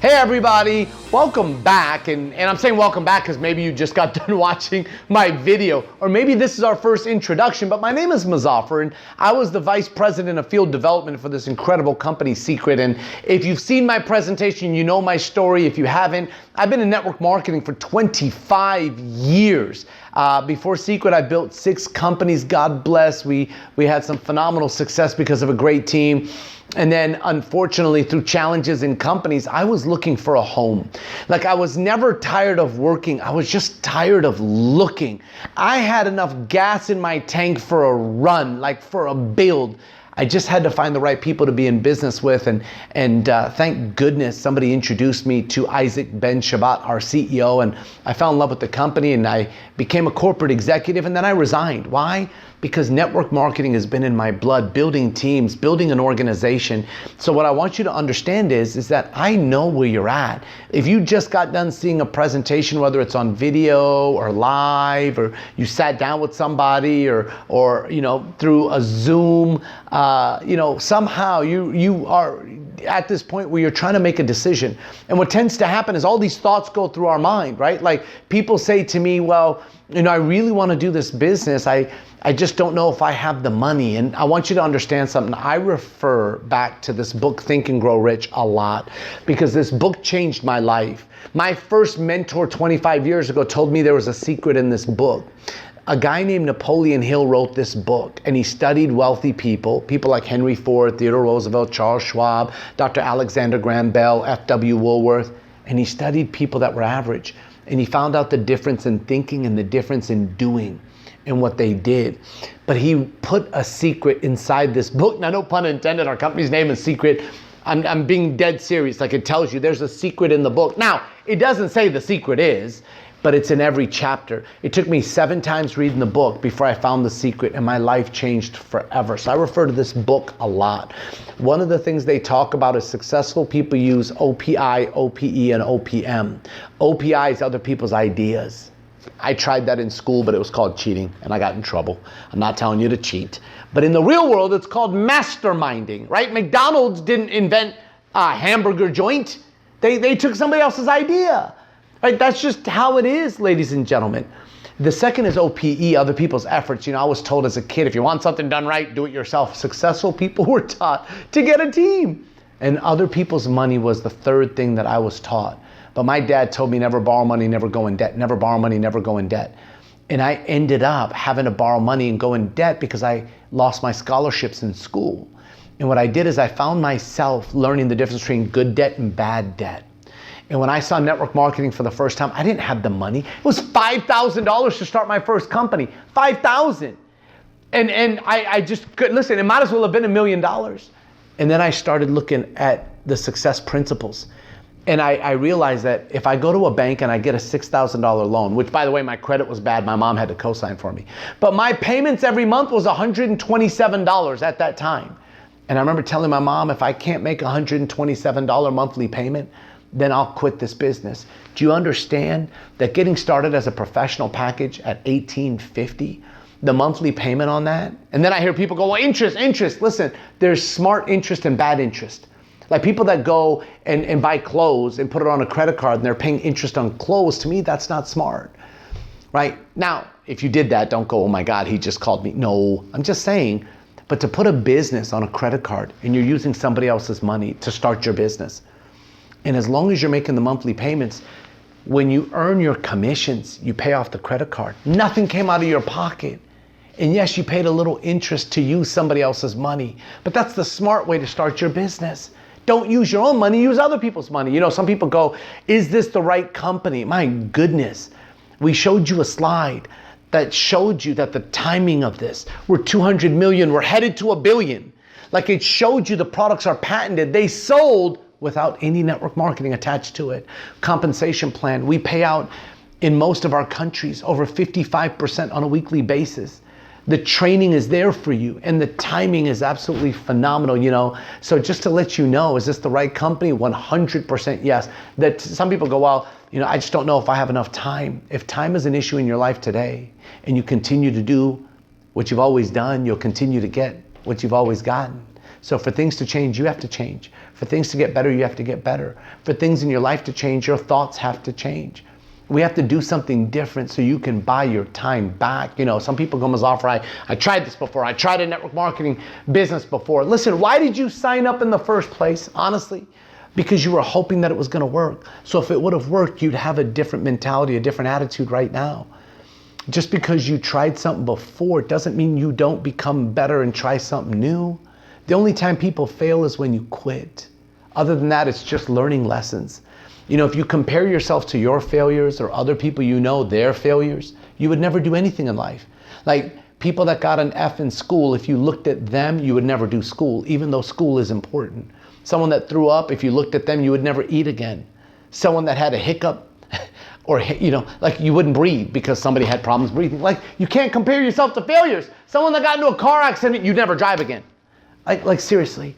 Hey everybody, welcome back. And I'm saying welcome back because maybe you just got done watching my video, or maybe this is our first introduction, but my name is Muzafer and I was the Vice President of Field Development for this incredible company, Seacret. And if you've seen my presentation, you know my story. If you haven't, I've been in network marketing for 25 years. Before Seacret, I built 6 companies, God bless. We had some phenomenal success because of a great team. And then unfortunately, through challenges in companies, I was looking for a home. Like, I was never tired of working. I was just tired of looking. I had enough gas in my tank for a run, like for a build. I just had to find the right people to be in business with. And thank goodness somebody introduced me to Isaac Ben Shabbat, our CEO. And I fell in love with the company and I became a corporate executive, and then I resigned. Why? Because network marketing has been in my blood, building teams, building an organization. So what I want you to understand is that I know where you're at. If you just got done seeing a presentation, whether it's on video or live, or you sat down with somebody or through a Zoom, somehow you are at this point where you're trying to make a decision. And what tends to happen is all these thoughts go through our mind, right? Like, people say to me, well, I really want to do this business. I just don't know if I have the money. And I want you to understand something. I refer back to this book, Think and Grow Rich, a lot because this book changed my life. My first mentor 25 years ago told me there was a secret in this book. A guy named Napoleon Hill wrote this book, and he studied wealthy people like Henry Ford, Theodore Roosevelt, Charles Schwab, Dr. Alexander Graham Bell, F.W. Woolworth, and he studied people that were average. And he found out the difference in thinking and the difference in doing and what they did. But he put a secret inside this book. Now, no pun intended, our company's name is Seacret. I'm being dead serious. Like, it tells you there's a secret in the book. Now, it doesn't say the secret is, but it's in every chapter. It took me 7 times reading the book before I found the secret, and my life changed forever. So I refer to this book a lot. One of the things they talk about is successful people use OPI, OPE, and OPM. OPI is other people's ideas. I tried that in school, but it was called cheating, and I got in trouble. I'm not telling you to cheat. But in the real world, it's called masterminding, right? McDonald's didn't invent a hamburger joint. They took somebody else's idea. Right? That's just how it is, ladies and gentlemen. The second is OPE, other people's efforts. I was told as a kid, if you want something done right, do it yourself. Successful people were taught to get a team. And other people's money was the third thing that I was taught. But my dad told me never borrow money, never go in debt. Never borrow money, never go in debt. And I ended up having to borrow money and go in debt because I lost my scholarships in school. And what I did is I found myself learning the difference between good debt and bad debt. And when I saw network marketing for the first time, I didn't have the money. It was $5,000 to start my first company. $5,000. And I just couldn't listen. It might as well have been $1 million. And then I started looking at the success principles. And I realized that if I go to a bank and I get a $6,000 loan, which, by the way, my credit was bad. My mom had to co-sign for me. But my payments every month was $127 at that time. And I remember telling my mom, if I can't make $127 monthly payment, then I'll quit this business. Do you understand that getting started as a professional package at $1,850, the monthly payment on that? And then I hear people go, well, interest. Listen, there's smart interest and bad interest. Like, people that go and buy clothes and put it on a credit card and they're paying interest on clothes, to me, that's not smart, right? Now, if you did that, don't go, oh my God, he just called me. No, I'm just saying, but to put a business on a credit card and you're using somebody else's money to start your business, and as long as you're making the monthly payments, when you earn your commissions, you pay off the credit card. Nothing came out of your pocket. And yes, you paid a little interest to use somebody else's money, but that's the smart way to start your business. Don't use your own money, use other people's money. Some people go, is this the right company? My goodness. We showed you a slide that showed you that the timing of this, we're 200 million, we're headed to 1 billion. Like, it showed you the products are patented. They sold without any network marketing attached to it. Compensation plan, we pay out in most of our countries over 55% on a weekly basis. The training is there for you, and the timing is absolutely phenomenal, So just to let you know, is this the right company? 100% yes. That some people go, well, I just don't know if I have enough time. If time is an issue in your life today, and you continue to do what you've always done, you'll continue to get what you've always gotten. So for things to change, you have to change. For things to get better, you have to get better. For things in your life to change, your thoughts have to change. We have to do something different so you can buy your time back. You know, some people go, Muzafer, I tried this before. I tried a network marketing business before. Listen, why did you sign up in the first place? Honestly, because you were hoping that it was going to work. So if it would have worked, you'd have a different mentality, a different attitude right now. Just because you tried something before doesn't mean you don't become better and try something new. The only time people fail is when you quit. Other than that, it's just learning lessons. You know, if you compare yourself to your failures or other people you know, their failures, you would never do anything in life. Like people that got an F in school, if you looked at them, you would never do school, even though school is important. Someone that threw up, if you looked at them, you would never eat again. Someone that had a hiccup, or, you know, like you wouldn't breathe because somebody had problems breathing. Like you can't compare yourself to failures. Someone that got into a car accident, you'd never drive again. Like seriously,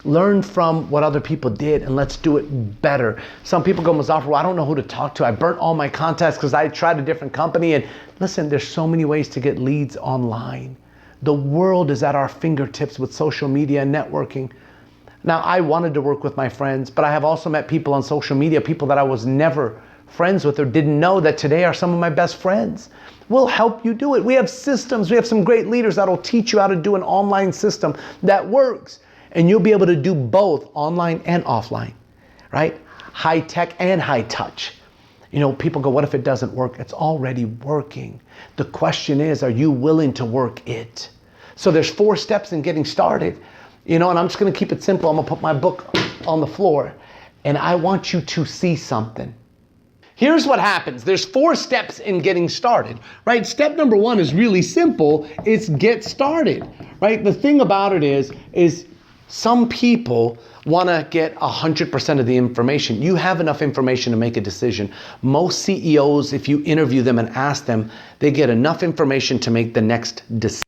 learn from what other people did and let's do it better. Some people go, Muzafer, well, I don't know who to talk to. I burnt all my contacts because I tried a different company. And listen, there's so many ways to get leads online. The world is at our fingertips with social media and networking. Now, I wanted to work with my friends, but I have also met people on social media, people that I was never friends with or didn't know that today are some of my best friends. We'll help you do it. We have systems. We have some great leaders that'll teach you how to do an online system that works. And you'll be able to do both online and offline, right? High tech and high touch. You know, people go, what if it doesn't work? It's already working. The question is, are you willing to work it? So there's 4 steps in getting started. You know, and I'm just going to keep it simple. I'm going to put my book on the floor and I want you to see something. Here's what happens. There's 4 steps in getting started, right? Step number 1 is really simple. It's get started, right? The thing about it is some people want to get 100% of the information. You have enough information to make a decision. Most CEOs, if you interview them and ask them, they get enough information to make the next decision.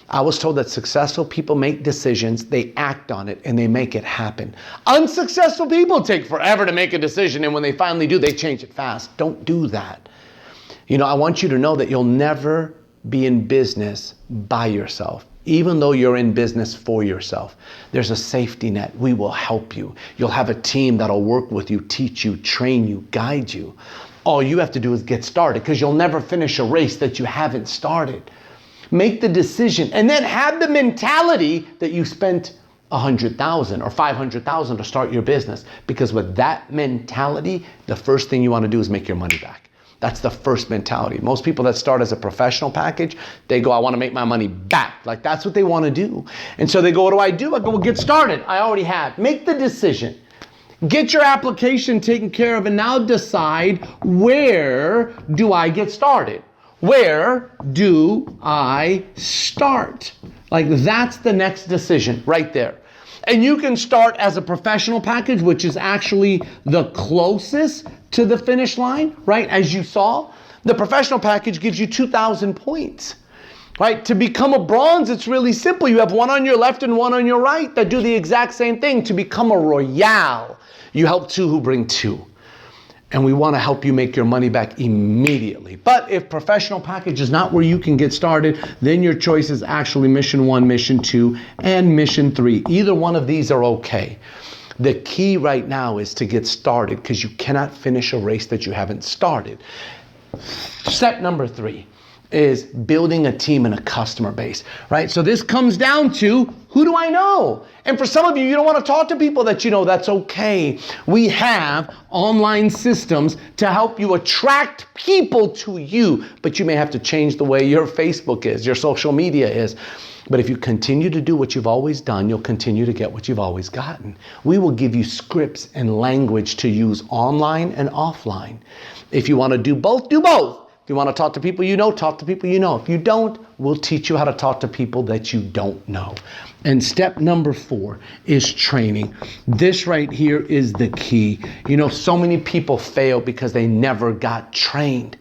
I was told that successful people make decisions, they act on it, and they make it happen. Unsuccessful people take forever to make a decision, and when they finally do, they change it fast. Don't do that. You know, I want you to know that you'll never be in business by yourself. Even though you're in business for yourself, there's a safety net. We will help you. You'll have a team that'll work with you, teach you, train you, guide you. All you have to do is get started because you'll never finish a race that you haven't started. Make the decision and then have the mentality that you spent $100,000 or $500,000 to start your business. Because with that mentality, the first thing you want to do is make your money back. That's the first mentality. Most people that start as a professional package, they go, I want to make my money back. Like that's what they want to do. And so they go, what do? I go, well, get started. I already have. Make the decision. Get your application taken care of and now decide, where do I get started? Where do I start? Like that's the next decision right there. And you can start as a professional package, which is actually the closest to the finish line, right? As you saw, the professional package gives you 2,000 points, right? To become a bronze, it's really simple. You have one on your left and one on your right that do the exact same thing. To become a royale, you help 2 who bring 2. And we want to help you make your money back immediately. But if professional package is not where you can get started, then your choice is actually mission 1, mission 2, and mission 3. Either one of these are okay. The key right now is to get started because you cannot finish a race that you haven't started. Step number 3 is building a team and a customer base, right? So this comes down to, who do I know? And for some of you, you don't want to talk to people that you know. That's okay. We have online systems to help you attract people to you, but you may have to change the way your Facebook is, your social media is. But if you continue to do what you've always done, you'll continue to get what you've always gotten. We will give you scripts and language to use online and offline. If you want to do both, do both. If you want to talk to people you know, talk to people you know. If you don't, we'll teach you how to talk to people that you don't know. And step number 4 is training. This right here is the key. You know, so many people fail because they never got trained.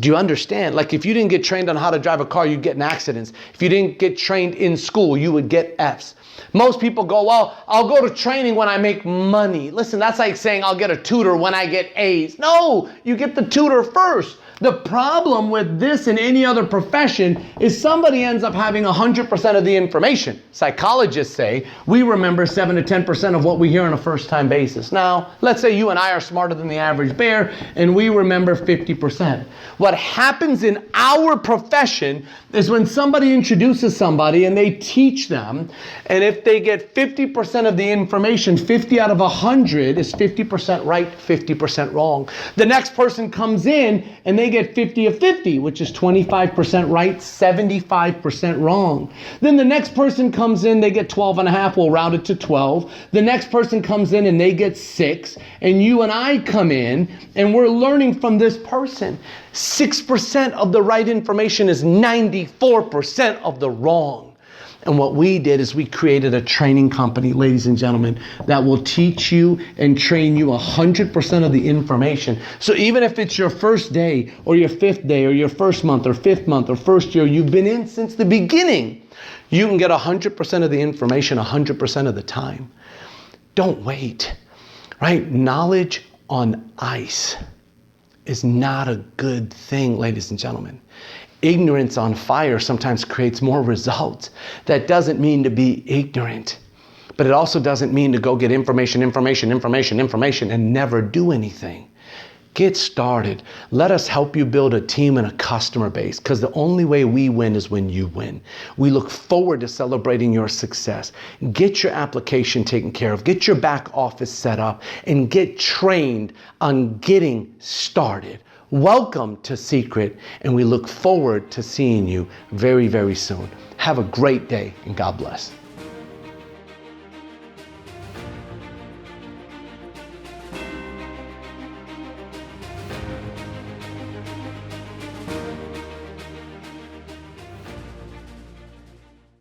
Do you understand? Like if you didn't get trained on how to drive a car, you'd get in accidents. If you didn't get trained in school, you would get Fs. Most people go, well, I'll go to training when I make money. Listen, that's like saying I'll get a tutor when I get A's. No, you get the tutor first. The problem with this and any other profession is somebody ends up having 100% of the information. Psychologists say we remember 7 to 10% of what we hear on a first-time basis. Now, let's say you and I are smarter than the average bear and we remember 50%. What happens in our profession is when somebody introduces somebody and they teach them, and if they get 50% of the information, 50 out of 100 is 50% right, 50% wrong. The next person comes in and they get 50 of 50, which is 25% right, 75% wrong. Then the next person comes in, they get 12 and a half, we'll round it to 12. The next person comes in and they get 6, and you and I come in and we're learning from this person. 6% of the right information is 94% of the wrong. And what we did is we created a training company, ladies and gentlemen, that will teach you and train you 100% of the information. So even if it's your first day or your 5th day or your first month or 5th month or first year, you've been in since the beginning, you can get 100% of the information 100% of the time. Don't wait, right? Knowledge on ice is not a good thing, ladies and gentlemen. Ignorance on fire sometimes creates more results. That doesn't mean to be ignorant, but it also doesn't mean to go get information and never do anything. Get started. Let us help you build a team and a customer base, because the only way we win is when you win. We look forward to celebrating your success. Get your application taken care of. Get your back office set up and get trained on getting started. Welcome to Seacret, and we look forward to seeing you very, very soon. Have a great day, and God bless.